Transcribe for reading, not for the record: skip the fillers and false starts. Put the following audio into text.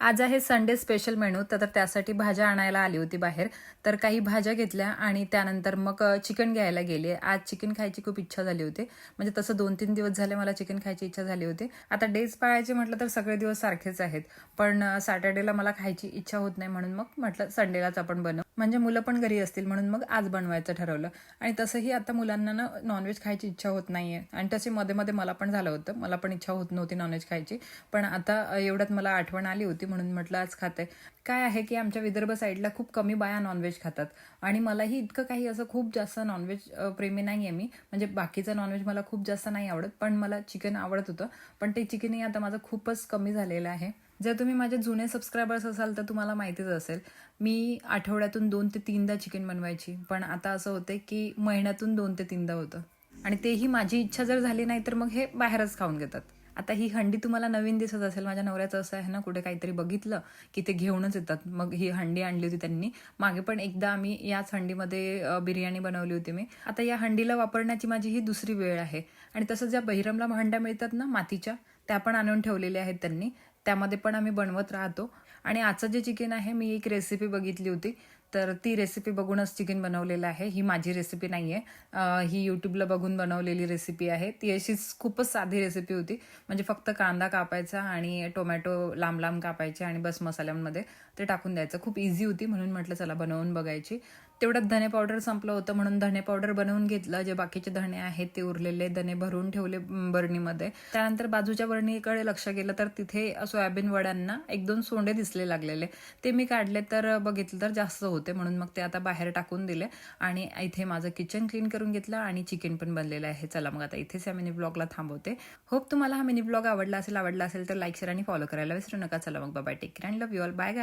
आज आहे Sunday special menu. तर त्यासाठी भाज्या आणायला आली होती बाहेर. तर काही भाज्या घेतल्या आणि त्यानंतर मग चिकन घ्यायला गेले. आज चिकन खायची खूप इच्छा झाली होती. म्हणजे तसं 2-3 दिवस झाले मला चिकन खायची इच्छा झाली होती. आता डेज पाळायचे म्हटलं तर सगळे दिवस सारखेच आहेत. पण सॅटर्डेला मला खायची इच्छा होत नाही म्हणून मग म्हटलं संडेलाच आपण बनवू. म्हणजे मुलं पण घरी असतील म्हणून मग आज बनवायचं ठरवलं. आणि तसंही आता मुलांना ना नॉनव्हेज खायची इच्छा होत नाहीये. आणि तसे मध्ये मध्ये मला पण झालं होतं. मला पण इच्छा होत नव्हती नॉनव्हेज खायची. पण आता एवढ्यात मला आठवण आली होती म्हणून म्हटलं आज खाते. काय आहे की आमच्या विदर्भ साईडला खूप कमी बाया नॉनव्हेज खातात. आणि मलाही इतकं काही असं खूप जास्त नॉनव्हेज प्रेमी नाही आहे मी. म्हणजे बाकीचं नॉनव्हेज मला खूप जास्त नाही आवडत. पण मला चिकन आवडत होतं. पण ते चिकनही आता माझं खूपच कमी झालेलं आहे. जर तुम्ही माझे जुने सबस्क्रायबर्स असाल तर तुम्हाला माहितीच असेल. मी आठवड्यातून 2 ते 3दा चिकन बनवायची. पण आता असं होते की महिन्यातून 2 ते 3दा होतं. आणि तेही माझी इच्छा जर झाली नाही तर मग हे बाहेरच खाऊन घेतात. आता ही हंडी तुम्हाला नवीन दिसत असेल. माझ्या नवऱ्याचं असं आहे ना, कुठे काहीतरी बघितलं की ते घेऊनच येतात. मग ही हंडी आणली होती त्यांनी. मागे पण एकदा आम्ही याच हंडीमध्ये बिर्याणी बनवली होती मी. आता या हंडीला वापरण्याची माझी ही दुसरी वेळ आहे. आणि तसंच ज्या बहिरमला हंड्या मिळतात ना मातीच्या, त्या पण आणून ठेवलेल्या आहेत त्यांनी. त्यामध्ये पण आम्ही बनवत राहतो. आणि आजचं जे चिकन आहे मी एक रेसिपी बघितली होती. तर ती रेसिपी बघूनच चिकन बनवलेलं आहे. ही माझी रेसिपी नाही आहे. ही यूट्यूबला बघून बनवलेली रेसिपी आहे. ती अशीच खूपच साधी रेसिपी होती. म्हणजे फक्त कांदा कापायचा आणि टोमॅटो लांब लांब कापायचे आणि बस मसाल्यांमध्ये ते टाकून द्यायचं. खूप इझी होती म्हणून म्हटलं चला बनवून बघायची. तेवढ्यात धने पावडर संपलं होतं म्हणून धने पावडर बनवून घेतलं. जे बाकीचे धणे आहेत ते उरलेले धणे भरून ठेवले बरणीमध्ये. त्यानंतर बाजूच्या बरणीकडे लक्ष गेलं तर तिथे सोयाबीन वड्यांना 1-2 सोंडे दिसले लागलेले. ते मी काढले तर बघितलं तर जास्त होते म्हणून मग ते आता बाहेर टाकून दिले. आणि इथे माझं किचन क्लीन करून घेतलं आणि चिकन पण बनलेलं आहे. चला मग आता इथेच या मिनी ब्लॉगला थांबवते. होप तुम्हाला हा मिनी ब्लॉग आवडला असेल तर लाईक शेअर आणि फॉलो करायला विसरू नका. चला मग bye, take care and love you all. Bye guy.